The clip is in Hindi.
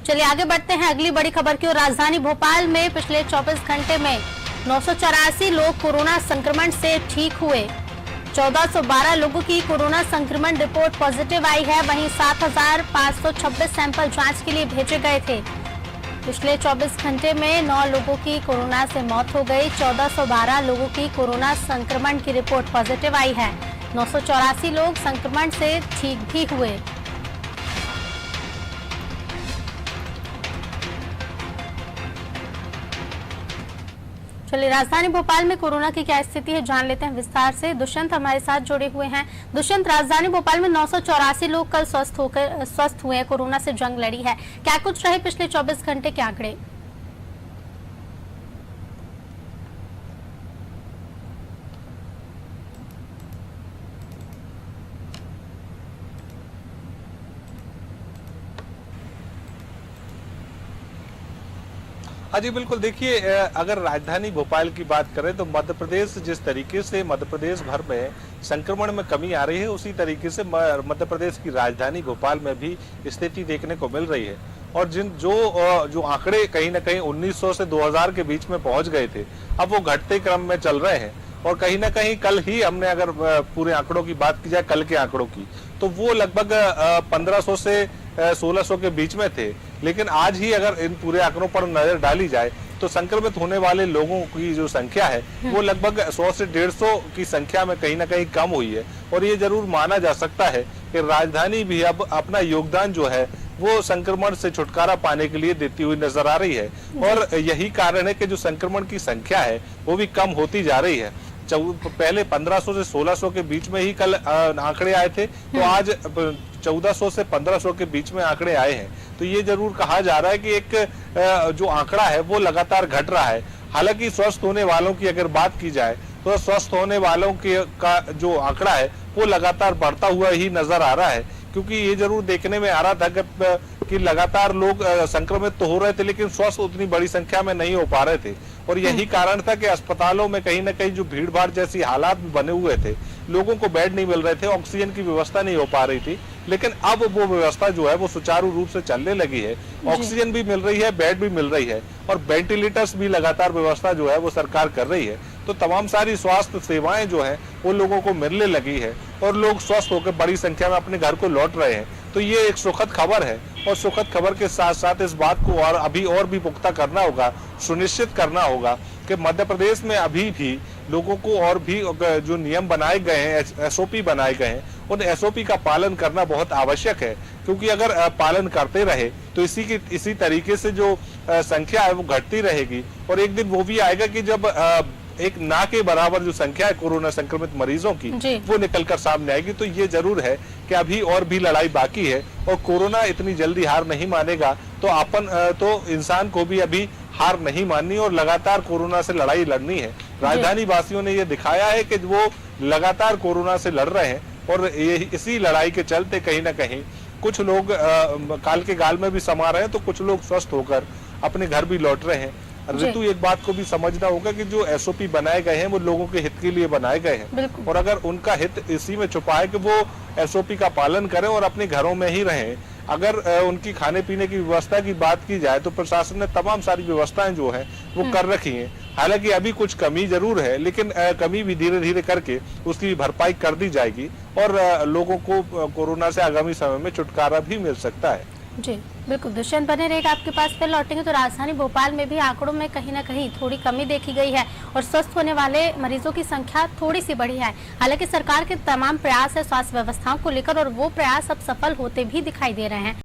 चलिए आगे बढ़ते हैं अगली बड़ी खबर की ओर। राजधानी भोपाल में पिछले 24 घंटे में 984 लोग कोरोना संक्रमण से ठीक हुए। 1412 लोगों की कोरोना संक्रमण रिपोर्ट पॉजिटिव आई है। वहीं 7526 सैंपल जांच के लिए भेजे गए थे। पिछले 24 घंटे में 9 लोगों की कोरोना से मौत हो गई। 1412 लोगों की कोरोना संक्रमण की रिपोर्ट पॉजिटिव आई है। 984 लोग संक्रमण से ठीक भी हुए। चलिए राजधानी भोपाल में कोरोना की क्या स्थिति है जान लेते हैं विस्तार से। दुष्यंत हमारे साथ जुड़े हुए हैं। दुष्यंत, राजधानी भोपाल में 984 लोग कल स्वस्थ हुए हैं, कोरोना से जंग लड़ी है। क्या कुछ रहे पिछले 24 घंटे के आंकड़े? हाँ जी बिल्कुल, देखिए अगर राजधानी भोपाल की बात करें तो मध्य प्रदेश जिस तरीके से मध्य प्रदेश भर में संक्रमण में कमी आ रही है, उसी तरीके से मध्य प्रदेश की राजधानी भोपाल में भी स्थिति देखने को मिल रही है। और जो आंकड़े कहीं ना कहीं 1900 से 2000 के बीच में पहुंच गए थे, अब वो घटते क्रम में चल रहे हैं। और कहीं ना कहीं कल ही हमने अगर पूरे आंकड़ों की बात की जाए, कल के आंकड़ों की, तो वो लगभग 1500 से 1600 के बीच में थे। लेकिन आज ही अगर इन पूरे आंकड़ों पर नजर डाली जाए तो संक्रमित होने वाले लोगों की जो संख्या है वो लगभग 100 से 150 की संख्या में कहीं ना कहीं कम हुई है। और ये जरूर माना जा सकता है कि राजधानी भी अब अपना योगदान जो है वो संक्रमण से छुटकारा पाने के लिए देती हुई नजर आ रही है। और यही कारण है कि जो संक्रमण की संख्या है वो भी कम होती जा रही है। पहले 1500 से 1600 के बीच में ही कल आंकड़े आए थे, तो आज 1400 से 1500 के बीच में आंकड़े आए हैं। तो ये जरूर कहा जा रहा है कि एक जो आंकड़ा है वो लगातार घट रहा है। हालांकि स्वस्थ होने वालों की अगर बात की जाए तो स्वस्थ होने वालों का जो आंकड़ा है वो लगातार बढ़ता हुआ ही नजर आ रहा है। क्योंकि ये जरूर देखने में आ रहा था कि लगातार लोग संक्रमित तो हो रहे थे, लेकिन स्वस्थ उतनी बड़ी संख्या में नहीं हो पा रहे थे। और यही कारण था कि अस्पतालों में कहीं ना कहीं जो भीड़ भाड़ जैसी हालात बने हुए थे, लोगों को बेड नहीं मिल रहे थे, ऑक्सीजन की व्यवस्था नहीं हो पा रही थी। लेकिन अब वो व्यवस्था जो है वो सुचारू रूप से चलने लगी है। ऑक्सीजन भी मिल रही है, बेड भी मिल रही है, और वेंटिलेटर्स भी लगातार व्यवस्था जो है वो सरकार कर रही है। तो तमाम सारी स्वास्थ्य सेवाएं जो है वो लोगों को मिलने लगी है और लोग स्वस्थ होकर बड़ी संख्या में अपने घर को लौट रहे हैं। तो ये एक सुखद खबर है। और सुखद खबर के साथ साथ इस बात को और भी पुख्ता करना होगा, सुनिश्चित करना होगा कि मध्य प्रदेश में अभी भी लोगों को और भी जो नियम बनाए गए हैं, एसओपी बनाए गए हैं, उन एसओपी का पालन करना बहुत आवश्यक है। क्योंकि अगर पालन करते रहे तो इसी तरीके से जो संख्या है वो घटती रहेगी। और एक दिन वो भी आएगा कि जब एक ना के बराबर जो संख्या है कोरोना संक्रमित मरीजों की वो निकलकर सामने आएगी। तो ये जरूर है कि अभी और भी लड़ाई बाकी है और कोरोना इतनी जल्दी हार नहीं मानेगा। तो इंसान को भी अभी हार नहीं माननी और लगातार कोरोना से लड़ाई लड़नी है। राजधानी वासियों ने ये दिखाया है कि वो लगातार कोरोना से लड़ रहे हैं। और इसी लड़ाई के चलते कहीं ना कहीं कुछ लोग काल के गाल में भी समा रहे हैं, तो कुछ लोग स्वस्थ होकर अपने घर भी लौट रहे हैं। ऋतु, एक बात को भी समझना होगा कि जो एसओपी बनाए गए हैं वो लोगों के हित के लिए बनाए गए हैं। और अगर उनका हित इसी में छुपा है कि वो एसओपी का पालन करें और अपने घरों में ही रहें। अगर उनकी खाने पीने की व्यवस्था की बात की जाए तो प्रशासन ने तमाम सारी व्यवस्थाएं जो है वो कर रखी हैं। हालांकि अभी कुछ कमी जरूर है, लेकिन कमी भी धीरे धीरे करके उसकी भरपाई कर दी जाएगी और लोगों को कोरोना से आगामी समय में छुटकारा भी मिल सकता है। जी बिल्कुल, दुष्यंत बने रहेगा आपके पास। फिर लौटेंगे तो राजधानी भोपाल में भी आंकड़ों में कहीं ना कहीं थोड़ी कमी देखी गई है और स्वस्थ होने वाले मरीजों की संख्या थोड़ी सी बढ़ी है। हालांकि सरकार के तमाम प्रयास है स्वास्थ्य व्यवस्थाओं को लेकर और वो प्रयास अब सफल होते भी दिखाई दे रहे हैं।